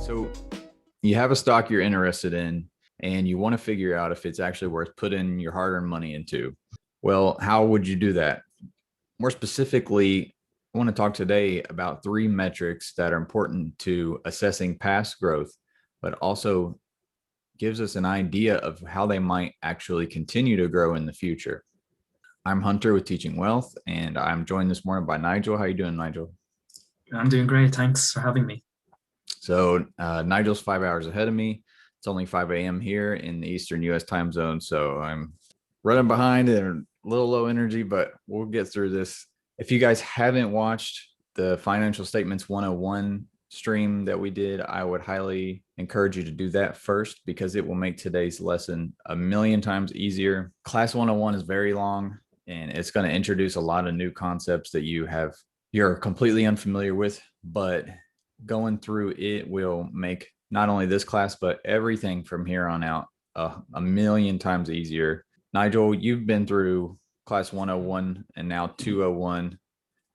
So you have a stock you're interested in and you want to figure out if it's actually worth putting your hard-earned money into. Well, how would you do that? More specifically, I want to talk today about 3 metrics that are important to assessing past growth, but also gives us an idea of how they might actually continue to grow in the future. I'm Hunter with Teaching Wealth, and I'm joined this morning by Nigel. How are you doing, Nigel? I'm doing great. Thanks for having me. So Nigel's 5 hours ahead of me. It's only 5 a.m. here in the Eastern U.S. time zone. So I'm running behind and a little low energy, but we'll get through this. If you guys haven't watched the Financial Statements 101 stream that we did, I would highly encourage you to do that first because it will make today's lesson a million times easier. Class 101 is very long and it's going to introduce a lot of new concepts that you're completely unfamiliar with, but going through it will make not only this class, but everything from here on out a million times easier. Nigel, you've been through class 101 and now 201.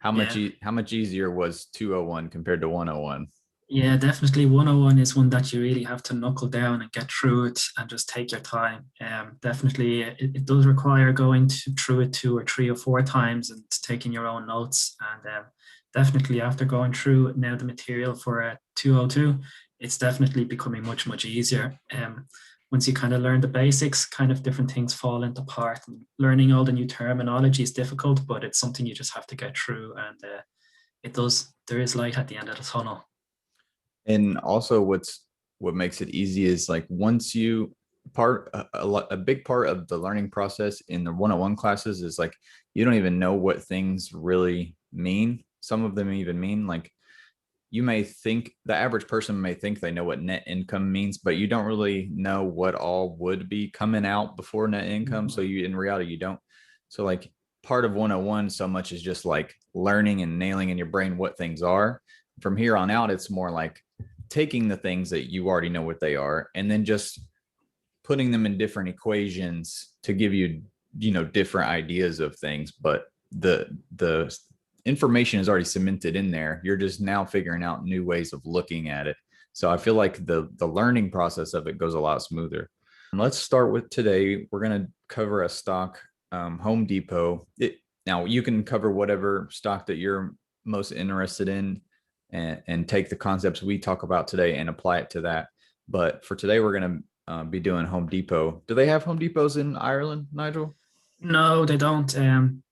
How much easier was 201 compared to 101? Yeah, definitely 101 is one that you really have to knuckle down and get through it and just take your time. Definitely, it does require going through it 2 or 3 or 4 times and taking your own notes. And definitely after going through now the material for 202, it's definitely becoming much, much easier. Once you kind of learn the basics, kind of different things fall into part. And learning all the new terminology is difficult, but it's something you just have to get through. And there is light at the end of the tunnel. And also what makes it easy is like once you a big part of the learning process in the 101 classes is like you don't even know what things really mean. Some of them even mean like you may think the average person may think they know what net income means, but you don't really know what all would be coming out before net income. So in reality, you don't. So like part of 101 so much is just like learning and nailing in your brain what things are. From here on out, it's more like taking the things that you already know what they are and then just putting them in different equations to give you, different ideas of things. But the information is already cemented in there. You're just now figuring out new ways of looking at it. So I feel like the learning process of it goes a lot smoother. And let's start with today. We're going to cover a stock, Home Depot. Now you can cover whatever stock that you're most interested in and take the concepts we talk about today and apply it to that. But for today, we're going to be doing Home Depot. Do they have Home Depots in Ireland, Nigel? No, they don't.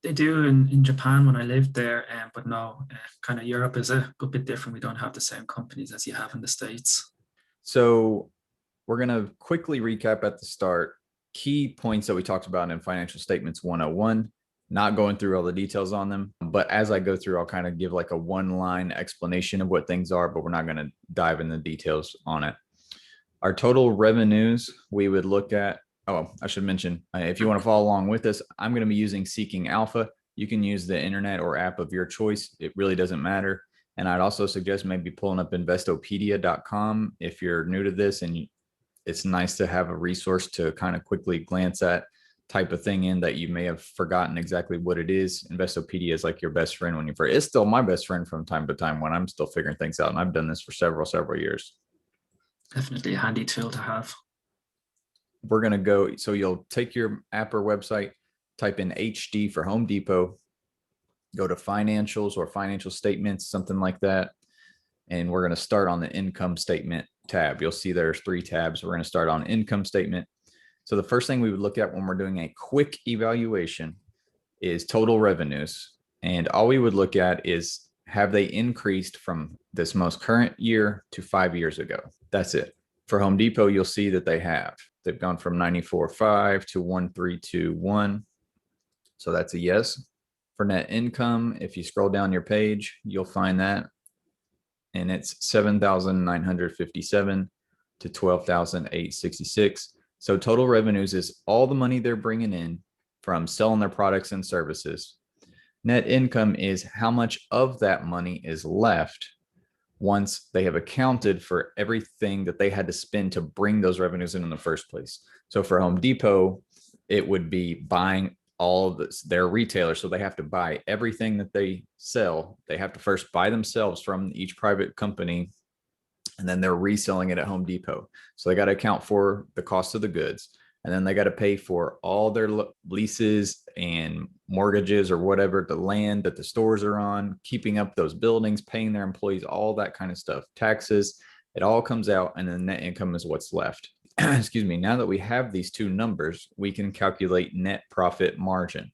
They do in Japan when I lived there, but no, kind of Europe is a good bit different. We don't have the same companies as you have in the States. So we're going to quickly recap at the start key points that we talked about in Financial Statements 101, not going through all the details on them. But as I go through, I'll kind of give like a one-line explanation of what things are, but we're not going to dive in the details on it. Our total revenues, we would look at, I should mention, if you want to follow along with us, I'm going to be using Seeking Alpha. You can use the internet or app of your choice. It really doesn't matter. And I'd also suggest maybe pulling up investopedia.com if you're new to this and it's nice to have a resource to kind of quickly glance at, type of thing in that you may have forgotten exactly what it is. Investopedia is like your best friend when you first, it's still my best friend from time to time when I'm still figuring things out. And I've done this for several years. Definitely a handy tool to have. We're going to go. So you'll take your app or website, type in HD for Home Depot, go to financials or financial statements, something like that. And we're going to start on the income statement tab. You'll see there's 3 tabs. We're going to start on income statement. So the first thing we would look at when we're doing a quick evaluation is total revenues. And all we would look at is, have they increased from this most current year to 5 years ago? That's it. For Home Depot, you'll see that they have. They've gone from 94.5 to 1321. So that's a yes. For net income, if you scroll down your page, you'll find that. And it's 7,957 to 12,866. So total revenues is all the money they're bringing in from selling their products and services. Net income is how much of that money is left once they have accounted for everything that they had to spend to bring those revenues in the first place. So for Home Depot, it would be buying all of this, their retailers. So they have to buy everything that they sell. They have to first buy themselves from each private company and then they're reselling it at Home Depot. So they got to account for the cost of the goods, and then they got to pay for all their leases and mortgages or whatever, the land that the stores are on, keeping up those buildings, paying their employees, all that kind of stuff, taxes. It all comes out, and then net income is what's left. Excuse me. Now that we have these two numbers, we can calculate net profit margin.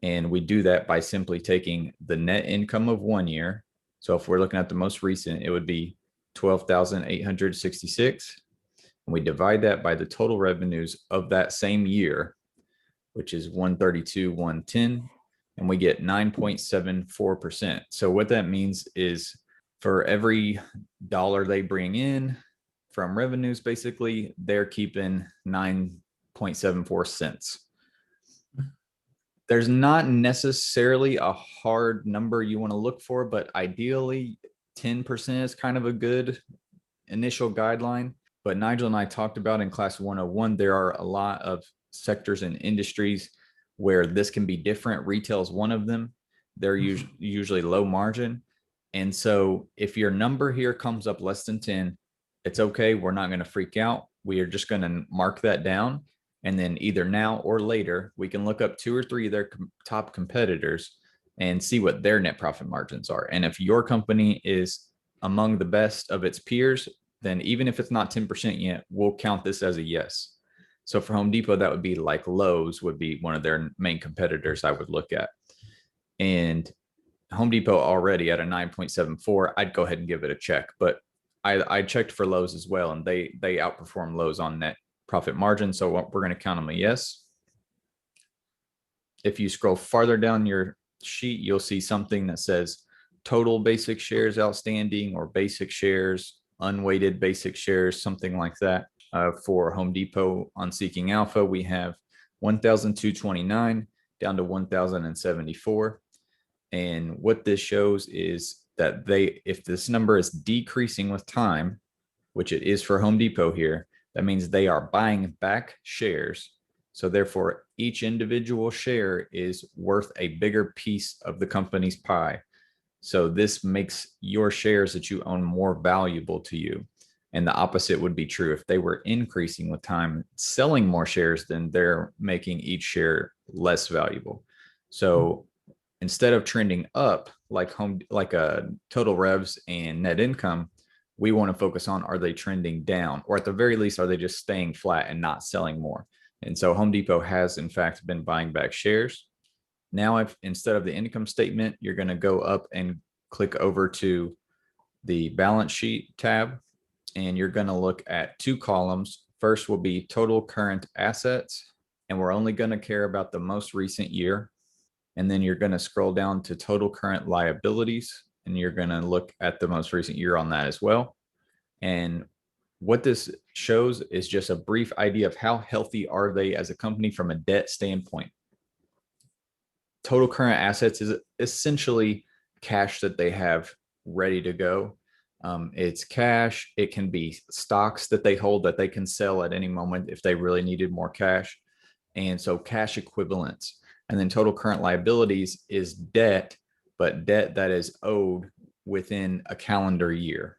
And we do that by simply taking the net income of 1 year. So if we're looking at the most recent, it would be 12,866. And we divide that by the total revenues of that same year, which is 132,110, and we get 9.74%. So what that means is for every dollar they bring in from revenues, basically, they're keeping 9.74 cents. There's not necessarily a hard number you want to look for, but ideally 10% is kind of a good initial guideline. But Nigel and I talked about in class 101, there are a lot of sectors and industries where this can be different. Retail is one of them. They're usually low margin. And so if your number here comes up less than 10, it's okay. We're not going to freak out. We are just going to mark that down. And then either now or later, we can look up 2 or 3 of their top competitors and see what their net profit margins are. And if your company is among the best of its peers, then even if it's not 10% yet, we'll count this as a yes. So for Home Depot, that would be like Lowe's would be one of their main competitors I would look at. And Home Depot already at a 9.74, I'd go ahead and give it a check. But I checked for Lowe's as well, and they outperform Lowe's on net profit margin. So we're going to count them a yes. If you scroll farther down your sheet, you'll see something that says total basic shares outstanding or basic shares, unweighted basic shares, something like that. For Home Depot on Seeking Alpha, we have 1,229 down to 1,074. And what this shows is that if this number is decreasing with time, which it is for Home Depot here, that means they are buying back shares. So therefore, each individual share is worth a bigger piece of the company's pie. So this makes your shares that you own more valuable to you. And the opposite would be true. If they were increasing with time, selling more shares, then they're making each share less valuable. So instead of trending up like total revs and net income, we want to focus on, are they trending down? Or at the very least, are they just staying flat and not selling more? And so Home Depot has, in fact, been buying back shares. Now, if instead of the income statement, you're going to go up and click over to the balance sheet tab, and you're going to look at 2 columns. First will be total current assets, and we're only going to care about the most recent year. And then you're going to scroll down to total current liabilities, and you're going to look at the most recent year on that as well. And what this shows is just a brief idea of how healthy are they as a company from a debt standpoint. Total current assets is essentially cash that they have ready to go. It's cash. It can be stocks that they hold that they can sell at any moment if they really needed more cash. And so cash equivalents. And then total current liabilities is debt, but debt that is owed within a calendar year.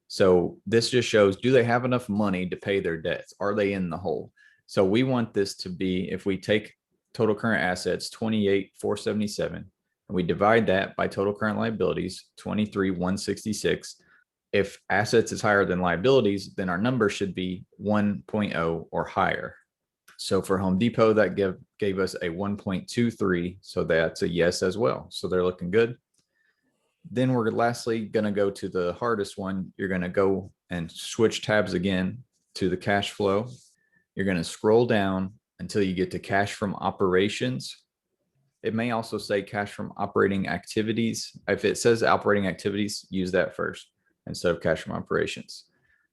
So this just shows, do they have enough money to pay their debts? Are they in the hole? So we want this to be, if we take total current assets, 28,477, and we divide that by total current liabilities, 23,166. If assets is higher than liabilities, then our number should be 1.0 or higher. So for Home Depot, that gave us a 1.23. So that's a yes as well. So they're looking good. Then we're lastly going to go to the hardest one. You're going to go and switch tabs again to the cash flow. You're going to scroll down until you get to cash from operations. It may also say cash from operating activities. If it says operating activities, use that first instead of cash from operations.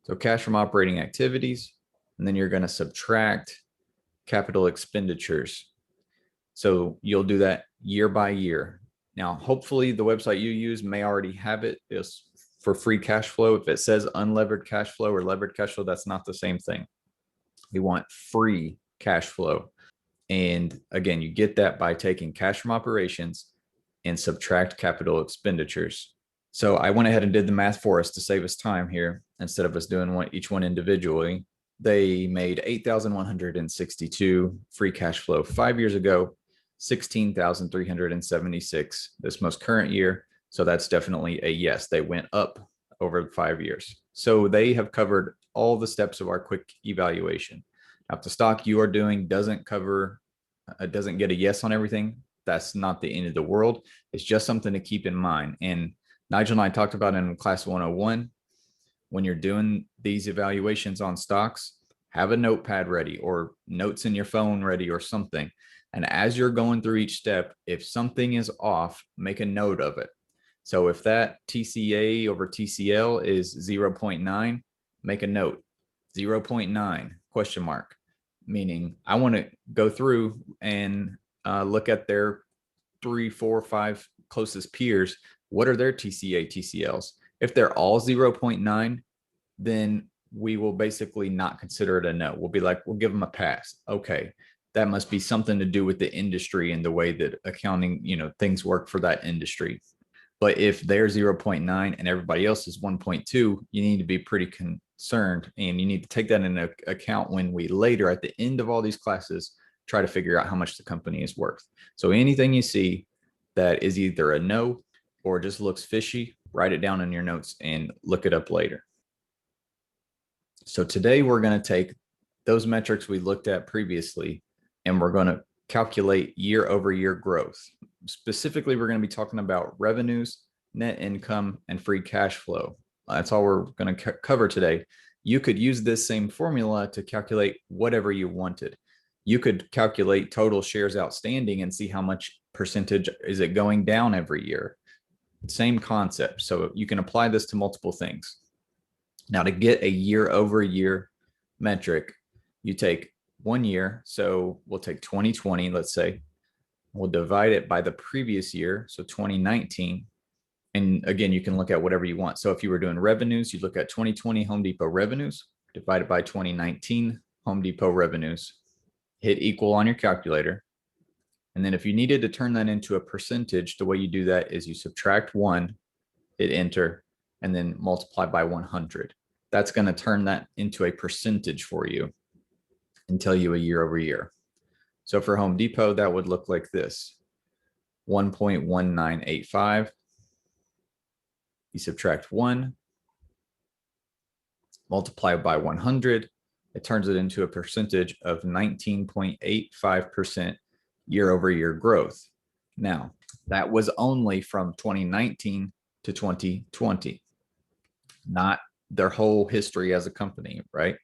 So cash from operating activities, and then you're going to subtract capital expenditures. So you'll do that year by year. Now, hopefully the website you use may already have it. It's for free cash flow. If it says unlevered cash flow or levered cash flow, that's not the same thing. We want free cash flow. And again, you get that by taking cash from operations and subtract capital expenditures. So I went ahead and did the math for us to save us time here. instead of us doing each one individually. They made 8,162 free cash flow 5 years ago, 16,376 this most current year. So that's definitely a yes. They went up over 5 years. So they have covered all the steps of our quick evaluation. Now, if the stock you are doing doesn't get a yes on everything, that's not the end of the world. It's just something to keep in mind. And Nigel and I talked about in class 101, when you're doing these evaluations on stocks, have a notepad ready or notes in your phone ready or something. And as you're going through each step, if something is off, make a note of it. So if that TCA over TCL is 0.9, make a note, 0.9 question mark, meaning I want to go through and look at their 3, 4, 5 closest peers. What are their TCA, TCLs? If they're all 0.9, then we will basically not consider it a no. We'll be like, we'll give them a pass. Okay, that must be something to do with the industry and the way that accounting, things work for that industry. But if they're 0.9 and everybody else is 1.2, you need to be pretty concerned, and you need to take that into account when we later at the end of all these classes try to figure out how much the company is worth. So anything you see that is either a no or just looks fishy, write it down in your notes and look it up later. So today we're going to take those metrics we looked at previously, and we're going to calculate year-over-year growth. Specifically, we're going to be talking about revenues, net income, and free cash flow. That's all we're going to cover today. You could use this same formula to calculate whatever you wanted. You could calculate total shares outstanding and see how much percentage is it going down every year. Same concept. So you can apply this to multiple things. Now, to get a year-over-year metric, you take 1 year. So we'll take 2020, let's say. We'll divide it by the previous year, so 2019. And again, you can look at whatever you want. So if you were doing revenues, you look at 2020 Home Depot revenues divided by 2019 Home Depot revenues. Hit equal on your calculator. And then if you needed to turn that into a percentage, the way you do that is you subtract 1, hit enter, and then multiply by 100. That's going to turn that into a percentage for you and tell you a year over year. So for Home Depot, that would look like this: 1.1985. You subtract 1, multiply by 100. It turns it into a percentage of 19.85% year over year growth. Now, that was only from 2019 to 2020, not their whole history as a company, right?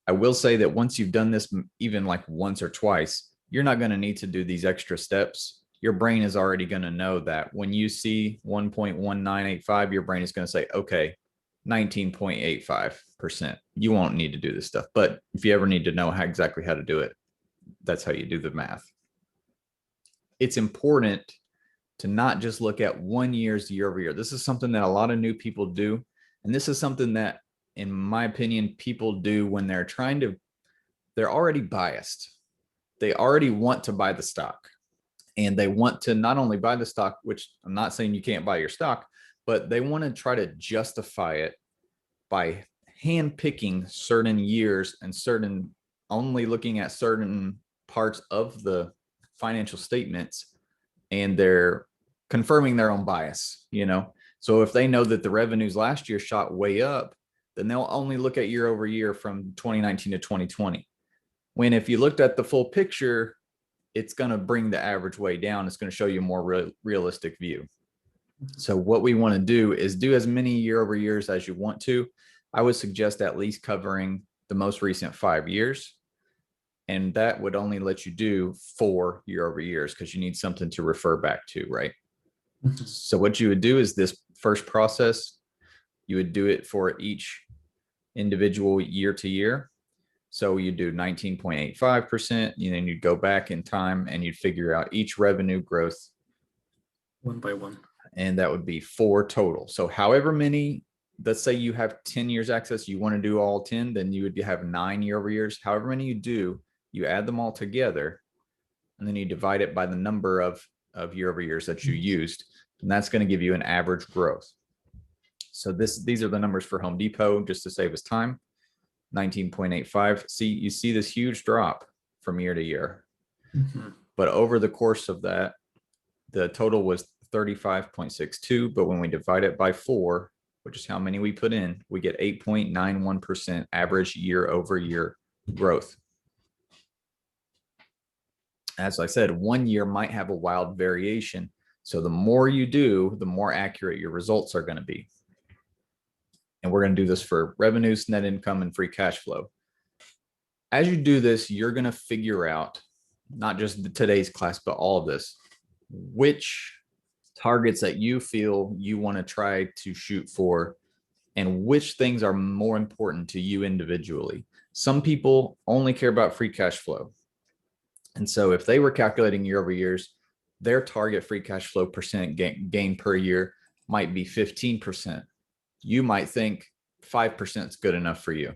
I will say that once you've done this even like once or twice, you're not going to need to do these extra steps. Your brain is already going to know that when you see 1.1985, your brain is going to say, okay, 19.85%. You won't need to do this stuff. But if you ever need to know exactly how to do it, that's how you do the math. It's important to not just look at 1 year's year over year. This is something that a lot of new people do. And this is something that, in my opinion, people do when they're already biased. They already want to buy the stock, and they want to not only buy the stock, which I'm not saying you can't buy your stock, but they want to try to justify it by handpicking certain years and only looking at certain parts of the financial statements, and they're confirming their own bias, So if they know that the revenues last year shot way up, then they'll only look at year over year from 2019 to 2020. When if you looked at the full picture, it's going to bring the average way down. It's going to show you a more realistic view. So what we want to do is do as many year over years as you want to. I would suggest at least covering the most recent 5 years. And that would only let you do 4 year over years because you need something to refer back to, right? So what you would do is this first process, you would do it for each individual year to year. So you do 19.85%, and then you'd go back in time and you'd figure out each revenue growth one by one. And that would be 4 total. So however many, let's say you have 10 years access, you want to do all 10, then you would have 9 year over years. However many you do, you add them all together, and then you divide it by the number of year over years that you used. And that's going to give you an average growth. So these are the numbers for Home Depot, just to save us time. 19.85. You see this huge drop from year to year. Mhm. But over the course of that, the total was 35.62. But when we divide it by 4, which is how many we put in, we get 8.91% average year over year growth. As I said, 1 year might have a wild variation. So the more you do, the more accurate your results are going to be. And we're going to do this for revenues, net income, and free cash flow. As you do this, you're going to figure out, not just today's class, but all of this, which targets that you feel you want to try to shoot for, and which things are more important to you individually. Some people only care about free cash flow. And so if they were calculating year over years, their target free cash flow percent gain per year might be 15%. You might think 5% is good enough for you.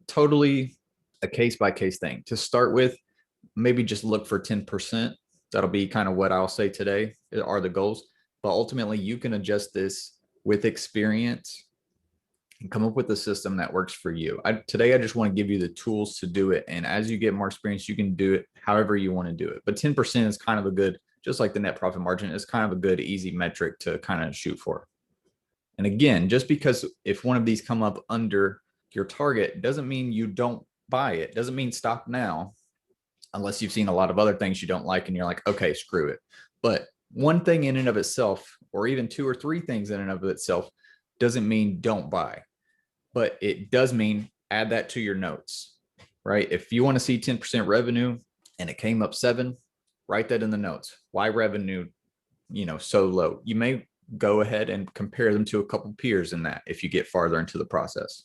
Totally a case by case thing. To start with, maybe just look for 10%. That'll be kind of what I'll say today are the goals. But ultimately, you can adjust this with experience and come up with a system that works for you. Today, I just want to give you the tools to do it. And as you get more experience, you can do it however you want to do it. But 10% is kind of a good, just like the net profit margin, is kind of a good, easy metric to kind of shoot for. And again, just because if one of these come up under your target doesn't mean you don't buy it. Doesn't mean stop now, unless you've seen a lot of other things you don't like and you're like, okay, screw it. But one thing in and of itself, or even 2 or 3 things in and of itself, doesn't mean don't buy. But it does mean add that to your notes, right? If you want to see 10% revenue and it came up 7, write that in the notes. Why revenue, so low? You may go ahead and compare them to a couple peers in that if you get farther into the process.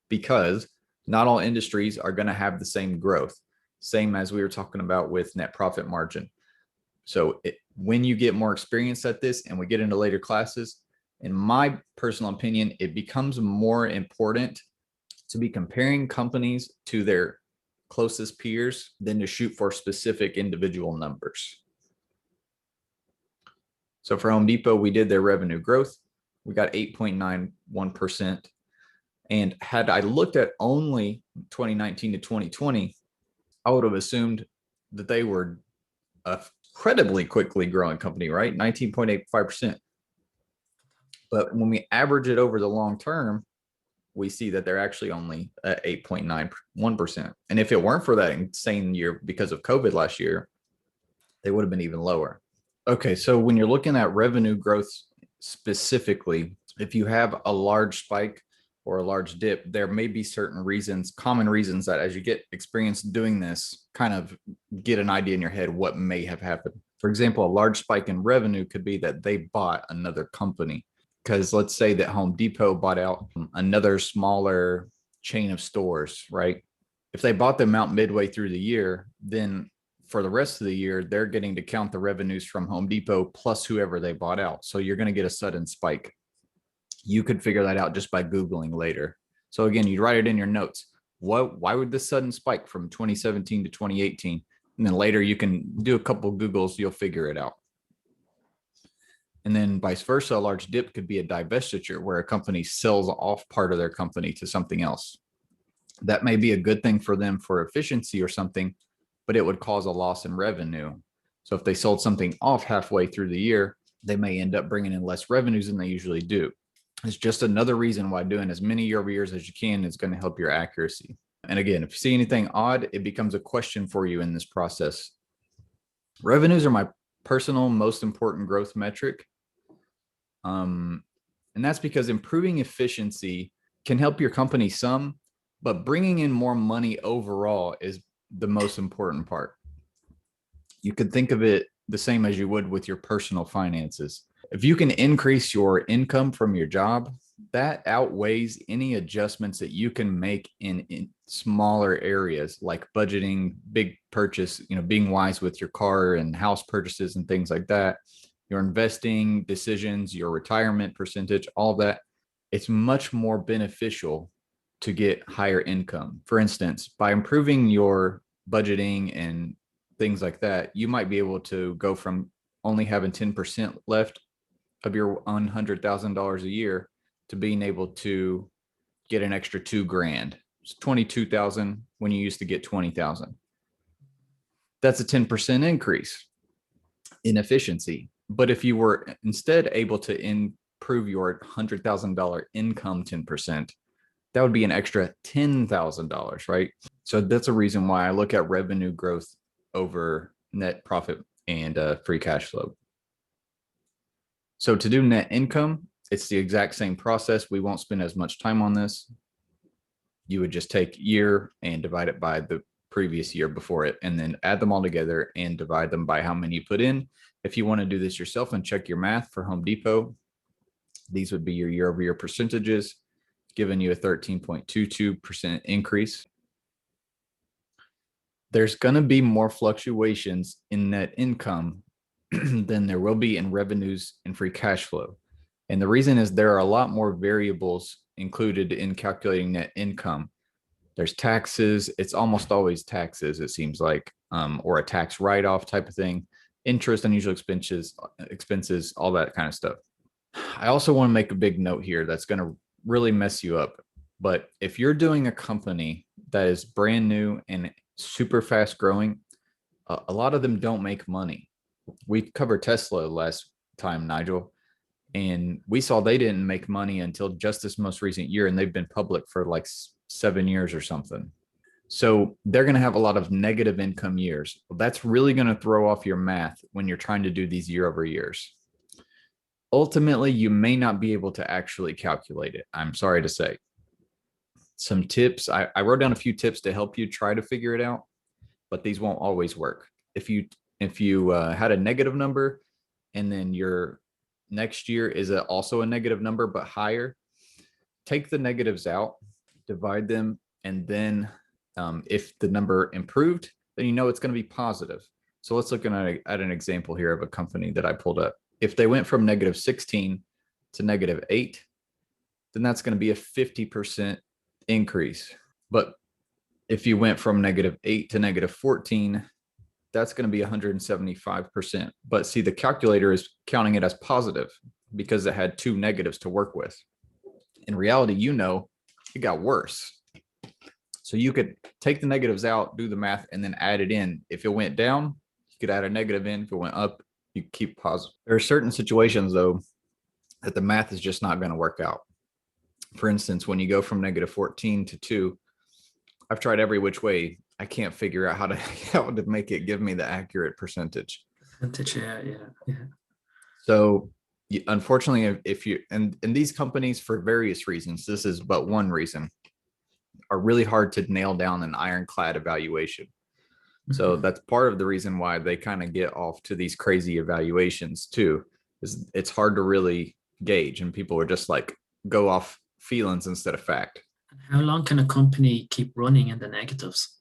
Because not all industries are going to have the same growth, same as we were talking about with net profit margin. So when you get more experience at this and we get into later classes, in my personal opinion, it becomes more important to be comparing companies to their closest peers than to shoot for specific individual numbers. So for Home Depot, we did their revenue growth. We got 8.91%. And had I looked at only 2019 to 2020, I would have assumed that they were a incredibly quickly growing company, right? 19.85%. But when we average it over the long term, we see that they're actually only at 8.91%. And if it weren't for that insane year because of COVID last year, they would have been even lower. Okay, so when you're looking at revenue growth specifically, if you have a large spike or a large dip, there may be certain reasons, common reasons, that as you get experience doing this, kind of get an idea in your head what may have happened. For example, a large spike in revenue could be that they bought another company. Because let's say that Home Depot bought out another smaller chain of stores, right? If they bought them out midway through the year, then for the rest of the year, they're getting to count the revenues from Home Depot plus whoever they bought out. So you're going to get a sudden spike. You could figure that out just by Googling later. So again, you write it in your notes. Why would this sudden spike from 2017 to 2018? And then later you can do a couple of Googles, you'll figure it out. And then vice versa, a large dip could be a divestiture where a company sells off part of their company to something else. That may be a good thing for them for efficiency or something, but it would cause a loss in revenue. So if they sold something off halfway through the year, they may end up bringing in less revenues than they usually do. It's just another reason why doing as many year over years as you can is going to help your accuracy. And again, if you see anything odd, it becomes a question for you in this process. Revenues are my personal most important growth metric. And that's because improving efficiency can help your company some, but bringing in more money overall is the most important part. You could think of it the same as you would with your personal finances. If you can increase your income from your job, that outweighs any adjustments that you can make in smaller areas like budgeting, big purchase, being wise with your car and house purchases and things like that. Your investing decisions, your retirement percentage, all that, it's much more beneficial to get higher income. For instance, by improving your budgeting and things like that, you might be able to go from only having 10% left of your $100,000 a year to being able to get an extra 2 grand. It's 22,000 when you used to get 20,000. That's a 10% increase in efficiency. But if you were instead able to improve your $100,000 income 10%, that would be an extra $10,000, right? So that's a reason why I look at revenue growth over net profit and free cash flow. So to do net income, it's the exact same process. We won't spend as much time on this. You would just take year and divide it by the previous year before it, and then add them all together and divide them by how many you put in. If you want to do this yourself and check your math for Home Depot, these would be your year over year percentages, giving you a 13.22% increase. There's going to be more fluctuations in net income than there will be in revenues and free cash flow. And the reason is there are a lot more variables included in calculating net income. There's taxes. It's almost always taxes, it seems like, or a tax write-off type of thing, interest, unusual expenses, all that kind of stuff. I also want to make a big note here that's going to really mess you up. But if you're doing a company that is brand new and super fast growing, a lot of them don't make money. We covered Tesla last time, Nigel, and we saw they didn't make money until just this most recent year, and they've been public for like 7 years or something. So they're going to have a lot of negative income years. Well, that's really going to throw off your math when you're trying to do these year over years. Ultimately, you may not be able to actually calculate it. I'm sorry to say. Some tips. I wrote down a few tips to help you try to figure it out, but these won't always work. If you had a negative number and then your next year is also a negative number but higher, take the negatives out, divide them, and then if the number improved, then you know it's going to be positive. So let's look at an example here of a company that I pulled up. If they went from negative 16 to negative 8, then that's going to be a 50% increase. But if you went from negative 8 to negative 14, that's going to be 175%. But see, the calculator is counting it as positive because it had 2 negatives to work with. In reality, it got worse. So you could take the negatives out, do the math, and then add it in. If it went down, you could add a negative in. If it went up, you keep positive. There are certain situations, though, that the math is just not going to work out. For instance, when you go from negative 14 to 2, I've tried every which way. I can't figure out how to make it give me the accurate percentage. Yeah. So unfortunately, if you, and these companies, for various reasons, this is but one reason, are really hard to nail down an ironclad evaluation. So that's part of the reason why they kind of get off to these crazy evaluations too, is it's hard to really gauge, and people are just like go off feelings instead of fact. How long can a company keep running in the negatives?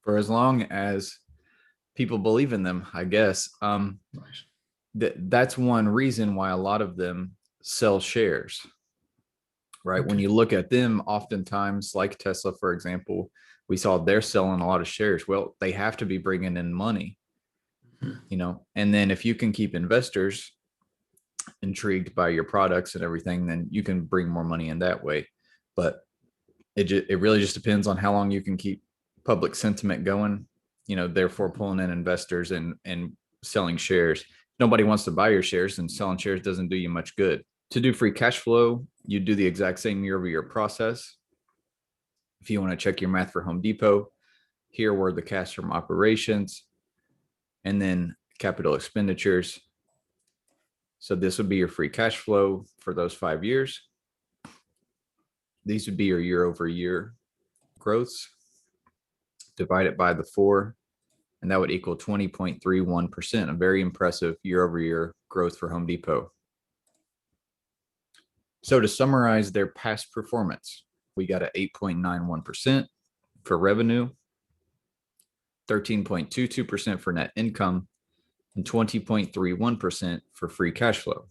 For as long as people believe in them, I guess. That's one reason why a lot of them sell shares, right? Okay. When you look at them, oftentimes, like Tesla, for example, we saw they're selling a lot of shares. Well, they have to be bringing in money, and then if you can keep investors intrigued by your products and everything, then you can bring more money in that way. But it really just depends on how long you can keep public sentiment going, therefore pulling in investors and selling shares. Nobody wants to buy your shares, and selling shares doesn't do you much good. To do free cash flow, you do the exact same year over year process. If you want to check your math for Home Depot, here were the cash from operations and then capital expenditures. So this would be your free cash flow for those 5 years. These would be your year over year growths. Divide it by the 4, and that would equal 20.31%, a very impressive year over year growth for Home Depot. So to summarize their past performance, we got an 8.91% for revenue, 13.22% for net income, and 20.31% for free cash flow.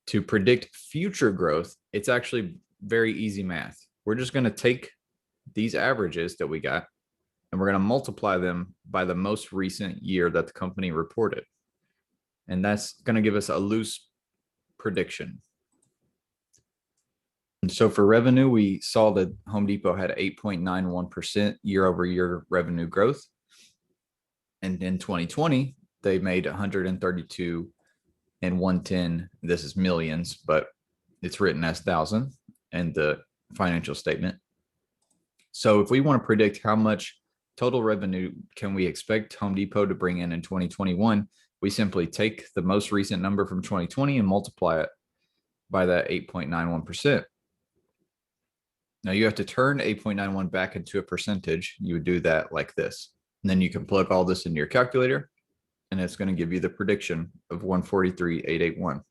To predict future growth, it's actually very easy math. We're just going to take these averages that we got, and we're going to multiply them by the most recent year that the company reported. And that's going to give us a loose prediction. And so for revenue, we saw that Home Depot had 8.91% year over year revenue growth. And in 2020, they made 132 and 110. This is millions, but it's written as thousand in the financial statement. So if we want to predict how much total revenue can we expect Home Depot to bring in 2021, we simply take the most recent number from 2020 and multiply it by that 8.91%. Now you have to turn 8.91 back into a percentage. You would do that like this. And then you can plug all this into your calculator, and it's going to give you the prediction of 143,881.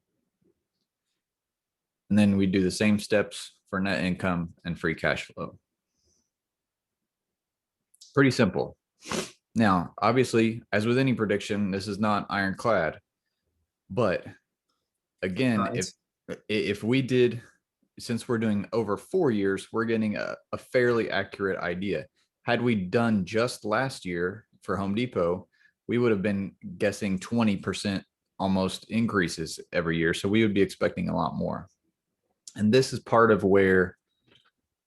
And then we do the same steps for net income and free cash flow. Pretty simple. Now, obviously, as with any prediction, this is not ironclad. But again, Right. if we did, since we're doing over 4 years, we're getting a fairly accurate idea. Had we done just last year for Home Depot, we would have been guessing 20% almost increases every year. So we would be expecting a lot more. And this is part of where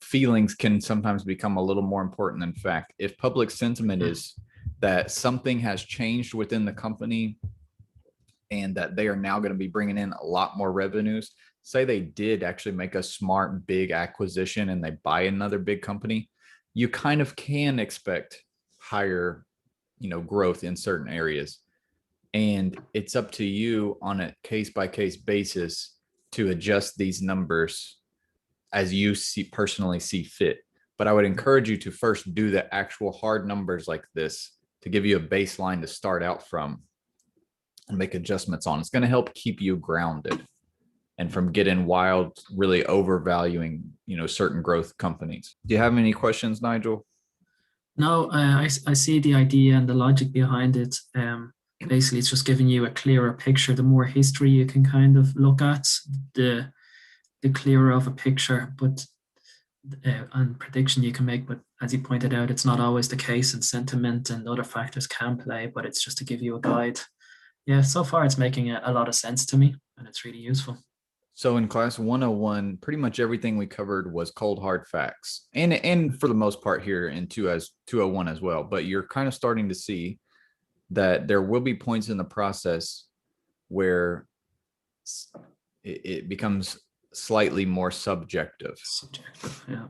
feelings can sometimes become a little more important than fact. If public sentiment is that something has changed within the company and that they are now going to be bringing in a lot more revenues, say they did actually make a smart big acquisition and they buy another big company, you kind of can expect higher, growth in certain areas. And it's up to you on a case by case basis to adjust these numbers as you personally see fit. But I would encourage you to first do the actual hard numbers like this to give you a baseline to start out from and make adjustments on. It's going to help keep you grounded and from getting wild, really overvaluing, certain growth companies. Do you have any questions, Nigel? No, I see the idea and the logic behind it. Basically, it's just giving you a clearer picture. The more history you can kind of look at, the clearer of a picture, but and prediction you can make. But as you pointed out, it's not always the case, and sentiment and other factors can play. But it's just to give you a guide. Yeah, so far it's making a lot of sense to me, and it's really useful. So in class 101, pretty much everything we covered was cold hard facts. And for the most part here in 201 as well, but you're kind of starting to see that there will be points in the process where it becomes slightly more subjective. Subjective, yeah.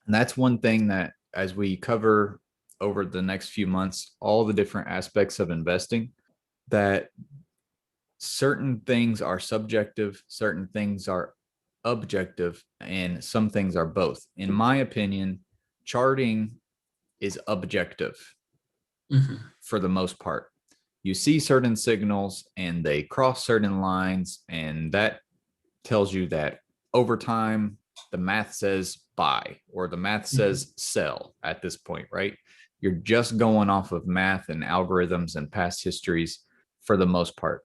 And that's one thing that as we cover over the next few months, all the different aspects of investing, that certain things are subjective, certain things are objective, and some things are both. In my opinion, charting is objective for the most part. You see certain signals and they cross certain lines, and that tells you that over time, the math says buy or the math says sell at this point, right? You're just going off of math and algorithms and past histories for the most part.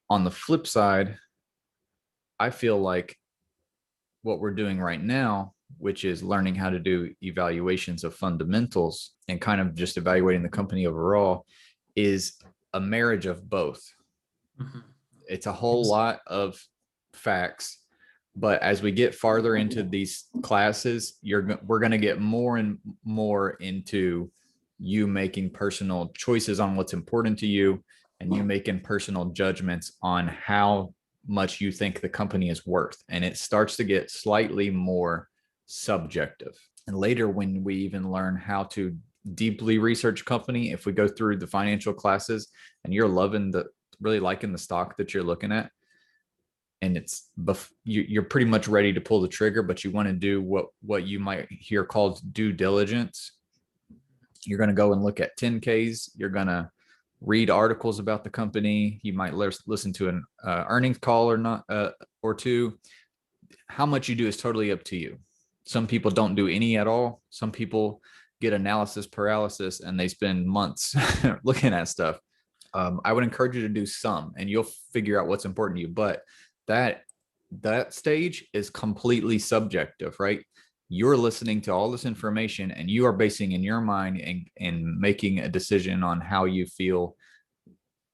On the flip side, I feel like what we're doing right now, which is learning how to do evaluations of fundamentals and kind of just evaluating the company overall, is a marriage of both. It's a whole lot of facts, but as we get farther into these classes, we're going to get more and more into you making personal choices on what's important to you and you making personal judgments on how much you think the company is worth. And it starts to get slightly more subjective. And later, when we even learn how to deeply research company, if we go through the financial classes and you're really liking the stock that you're looking at, and you're pretty much ready to pull the trigger, but you want to do what you might hear called due diligence. You're going to go and look at 10Ks. You're going to read articles about the company. You might listen to an earnings call or two. How much you do is totally up to you. Some people don't do any at all. Some people get analysis paralysis and they spend months looking at stuff. I would encourage you to do some, and you'll figure out what's important to you. But that stage is completely subjective, right? You're listening to all this information and you are basing in your mind and making a decision on how you feel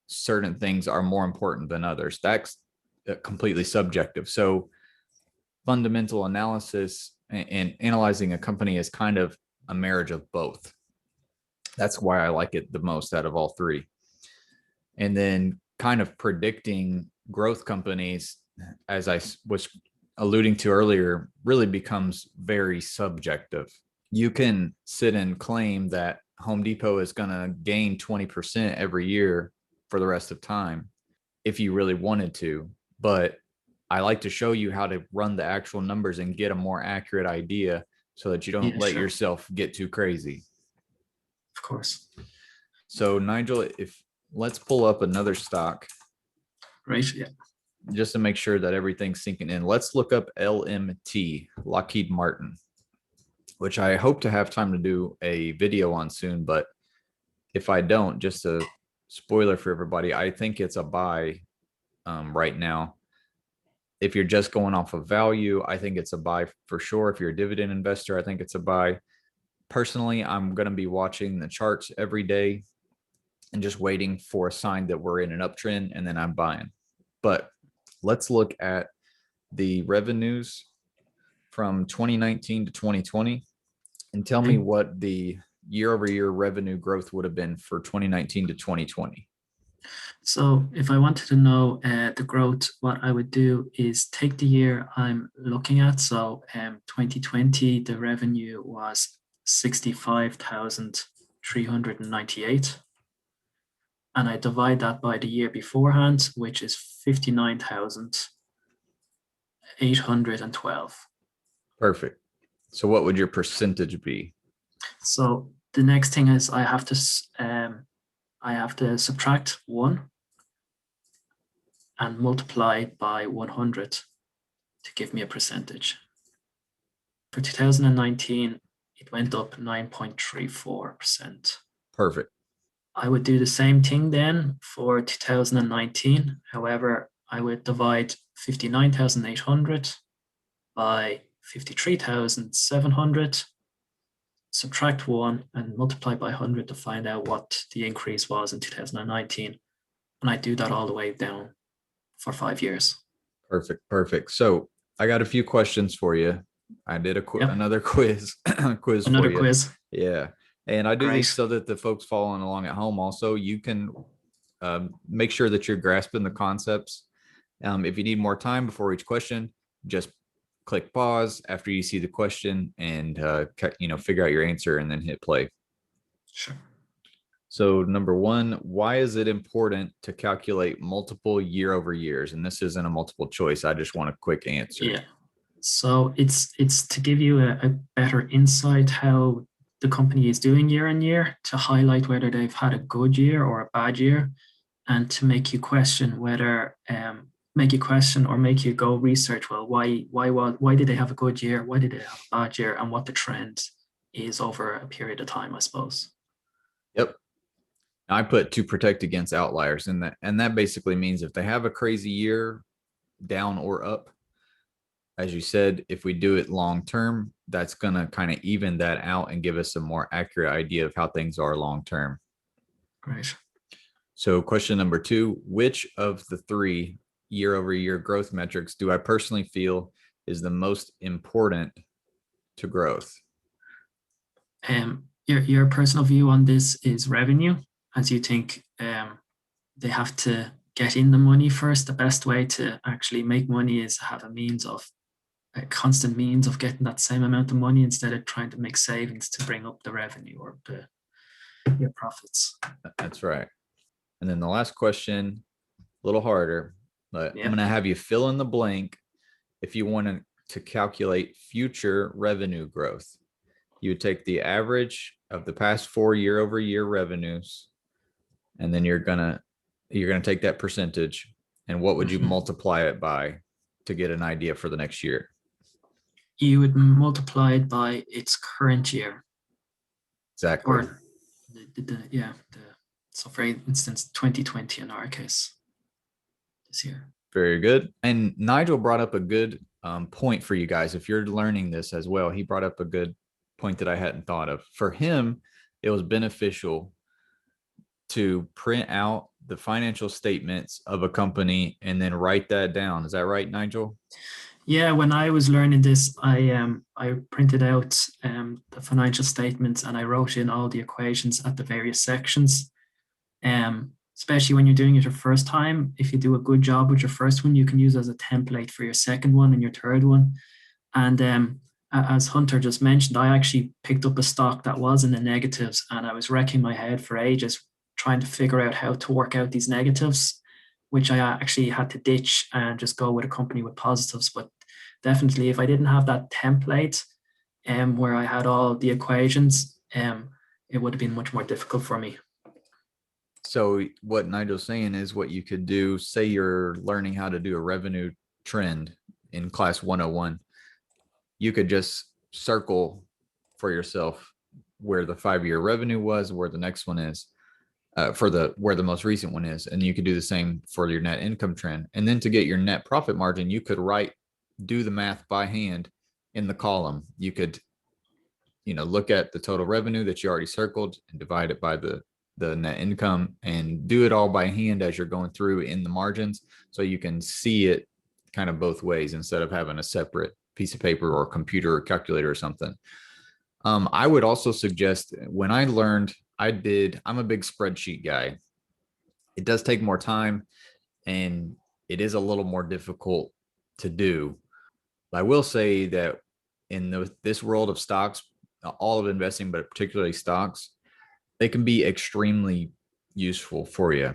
certain things are more important than others. That's completely subjective. So fundamental analysis and analyzing a company is kind of a marriage of both. That's why I like it the most out of all three. And then kind of predicting growth companies, as I was alluding to earlier, really becomes very subjective. You can sit and claim that Home Depot is going to gain 20% every year for the rest of time if you really wanted to. But I like to show you how to run the actual numbers and get a more accurate idea so that you don't Yeah, let sure. yourself get too crazy. Of course. So Nigel, if let's pull up another stock Right. Yeah. just to make sure that everything's sinking in. Let's look up LMT, Lockheed Martin, which I hope to have time to do a video on soon. But if I don't, just a spoiler for everybody, I think it's a buy right now. If you're just going off of value, I think it's a buy for sure. If you're a dividend investor, I think it's a buy. Personally, I'm going to be watching the charts every day and just waiting for a sign that we're in an uptrend, and then I'm buying. But let's look at the revenues from 2019 to 2020 and tell me Okay. what the year over year revenue growth would have been for 2019 to 2020. So if I wanted to know the growth, what I would do is take the year I'm looking at. So 2020, the revenue was 65,398. And I divide that by the year beforehand, which is 59,812. Perfect. So what would your percentage be? So the next thing is I have to subtract 1 and multiply by 100 to give me a percentage. For 2019, it went up 9.34%. Perfect. I would do the same thing then for 2019. However, I would divide 59,800 by 53,700, subtract 1 and multiply by 100 to find out what the increase was in 2019. And I do that all the way down for 5 years. Perfect. Perfect. So I got a few questions for you. I did Yep. another quiz quiz for Another you. quiz. Yeah. And I do Great. these so that the folks following along at home also, you can make sure that you're grasping the concepts. If you need more time before each question, just click pause after you see the question and figure out your answer and then hit play. Sure. So number one, why is it important to calculate multiple year over years? And this isn't a multiple choice. I just want a quick answer. Yeah. So it's to give you a better insight how the company is doing year on year, to highlight whether they've had a good year or a bad year, and to make you question whether make you question or make you go research, well, why did they have a good year, why did they have a bad year, and what the trend is over a period of time, I suppose. Yep. I put to protect against outliers, and that basically means if they have a crazy year, down or up, as you said, if we do it long term, that's going to kind of even that out and give us a more accurate idea of how things are long term. Great. So question number two, which of the three year over year growth metrics do I personally feel is the most important to growth? Your personal view on this is revenue, as you think they have to get in the money first. The best way to actually make money is have a constant means of getting that same amount of money instead of trying to make savings to bring up the revenue or your profits. That's right. And then the last question, a little harder, but I'm going to have you fill in the blank. If you want to calculate future revenue growth, you would take the average of the past 4 year over year revenues, and then you're gonna take that percentage, and what would you multiply it by to get an idea for the next year? You would multiply it by its current year. Exactly. Or so for instance, 2020 in our case this year. Very good. And Nigel brought up a good point for you guys. If you're learning this as well, he brought up a good point that I hadn't thought of. For him, it was beneficial to print out the financial statements of a company and then write that down. Is that right, Nigel? Yeah, when I was learning this, I printed out the financial statements and I wrote in all the equations at the various sections. Especially when you're doing it your first time, if you do a good job with your first one, you can use it as a template for your second one and your third one. And as Hunter just mentioned, I actually picked up a stock that was in the negatives, and I was wrecking my head for ages trying to figure out how to work out these negatives, which I actually had to ditch and just go with a company with positives. But definitely, if I didn't have that template where I had all the equations, it would have been much more difficult for me. So what Nigel's saying is what you could do, say you're learning how to do a revenue trend in class 101, you could just circle for yourself where the 5-year revenue was, where the next one is, for the where the most recent one is, and you could do the same for your net income trend. And then to get your net profit margin, you could do the math by hand in the column. You could, look at the total revenue that you already circled and divide it by the net income and do it all by hand as you're going through in the margins, so you can see it kind of both ways instead of having a separate piece of paper or computer or calculator or something. I would also suggest, when I learned, I'm a big spreadsheet guy. It does take more time and it is a little more difficult to do. I will say that in this world of stocks, all of investing, but particularly stocks, they can be extremely useful for you.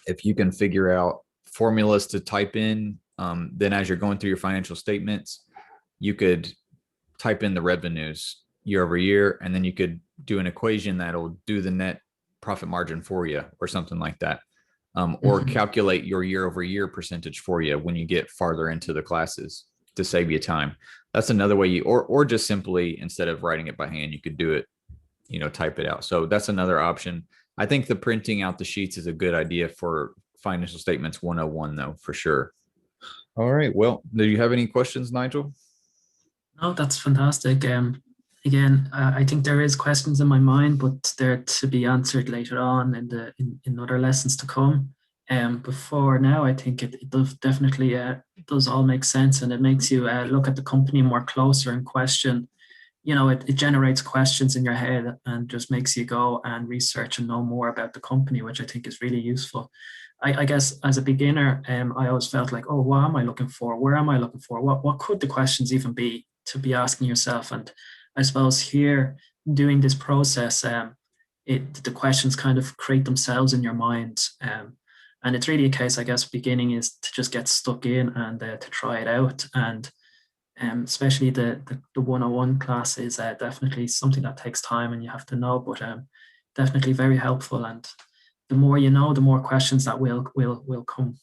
If you can figure out formulas to type in, then as you're going through your financial statements, you could type in the revenues year over year, and then you could do an equation that'll do the net profit margin for you or something like that. Or calculate your year over year percentage for you when you get farther into the classes to save you time. That's another way or just simply, instead of writing it by hand, you could do it, type it out. So that's another option. I think the printing out the sheets is a good idea for financial statements 101 though, for sure. All right. Well, do you have any questions, Nigel? No, that's fantastic. Again, I think there is questions in my mind, but they're to be answered later on in other lessons to come. Before now, I think it does definitely it does all make sense, and it makes you look at the company more closer and question. It generates questions in your head and just makes you go and research and know more about the company, which I think is really useful. I guess as a beginner, I always felt like, oh, what am I looking for? Where am I looking for? What could the questions even be to be asking yourself? And I suppose here, doing this process, the questions kind of create themselves in your mind. And it's really a case, I guess, beginning is to just get stuck in and to try it out. And especially the 101 class is definitely something that takes time and you have to know, but definitely very helpful. And the more you know, the more questions that will come.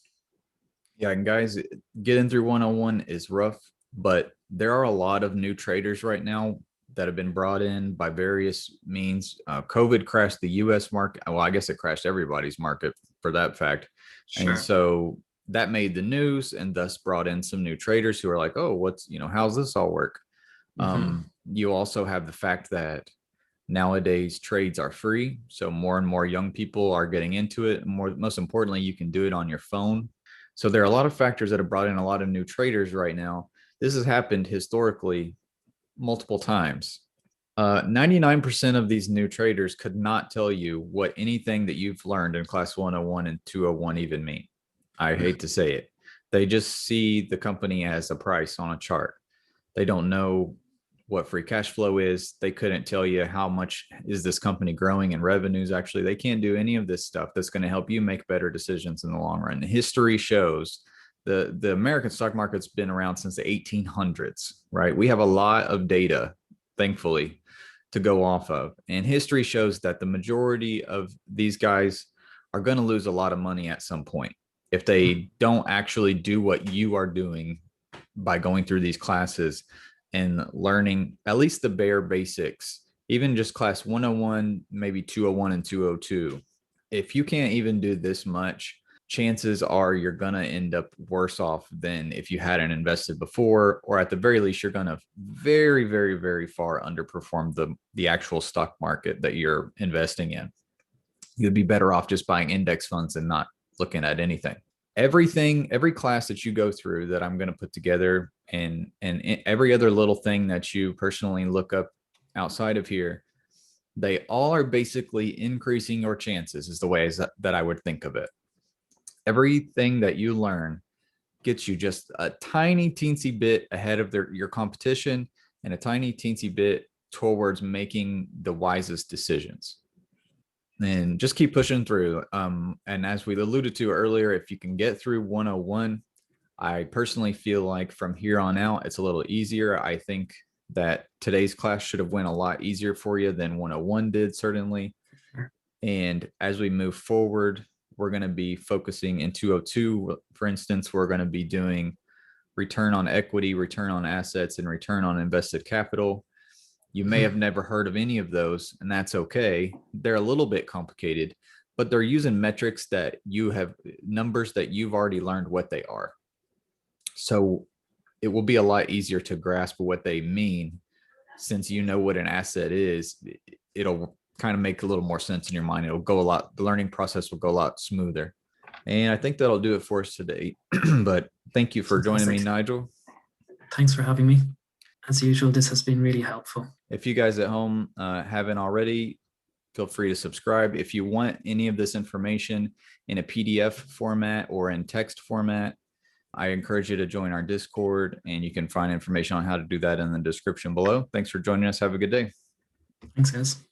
Yeah, and guys, getting through 101 is rough, but there are a lot of new traders right now that have been brought in by various means. COVID crashed the US market. Well, I guess it crashed everybody's market for that fact. Sure. And so that made the news and thus brought in some new traders who are like, oh, how's this all work? You also have the fact that nowadays trades are free. So more and more young people are getting into it. Most importantly, you can do it on your phone. So there are a lot of factors that have brought in a lot of new traders right now. This has happened historically multiple times. 99% of these new traders could not tell you what anything that you've learned in class 101 and 201 even mean. I hate to say it. They just see the company as a price on a chart. They don't know what free cash flow is. They couldn't tell you how much is this company growing in revenues. Actually, they can't do any of this stuff that's going to help you make better decisions in the long run. History shows the American stock market's been around since the 1800s, right? We have a lot of data, thankfully, to go off of. And history shows that the majority of these guys are going to lose a lot of money at some point if they don't actually do what you are doing by going through these classes and learning at least the bare basics, even just class 101, maybe 201 and 202. If you can't even do this much, chances are you're going to end up worse off than if you hadn't invested before, or at the very least, you're going to very, very, very far underperform the actual stock market that you're investing in. you'd be better off just buying index funds and not looking at anything. Every class that you go through that I'm going to put together, and every other little thing that you personally look up outside of here, they all are basically increasing your chances, is the way that I would think of it. Everything that you learn gets you just a tiny teensy bit ahead of your competition, and a tiny teensy bit towards making the wisest decisions. And just keep pushing through. And as we alluded to earlier, if you can get through 101, I personally feel like from here on out, it's a little easier. I think that today's class should have went a lot easier for you than 101 did, certainly. And as we move forward, we're going to be focusing in 202. For instance, we're going to be doing return on equity, return on assets, and return on invested capital. You may have never heard of any of those, and that's okay. They're a little bit complicated, but they're using metrics that you have, numbers that you've already learned what they are. So it will be a lot easier to grasp what they mean, since you know what an asset is. It'll kind of make a little more sense in your mind. It'll go a lot, the learning process will go a lot smoother. And I think that'll do it for us today. But thank you for joining me, Nigel. Thanks for having me. As usual, this has been really helpful. If you guys at home haven't already, feel free to subscribe. If you want any of this information in a PDF format or in text format, I encourage you to join our Discord, and you can find information on how to do that in the description below. Thanks for joining us. Have a good day. Thanks, guys.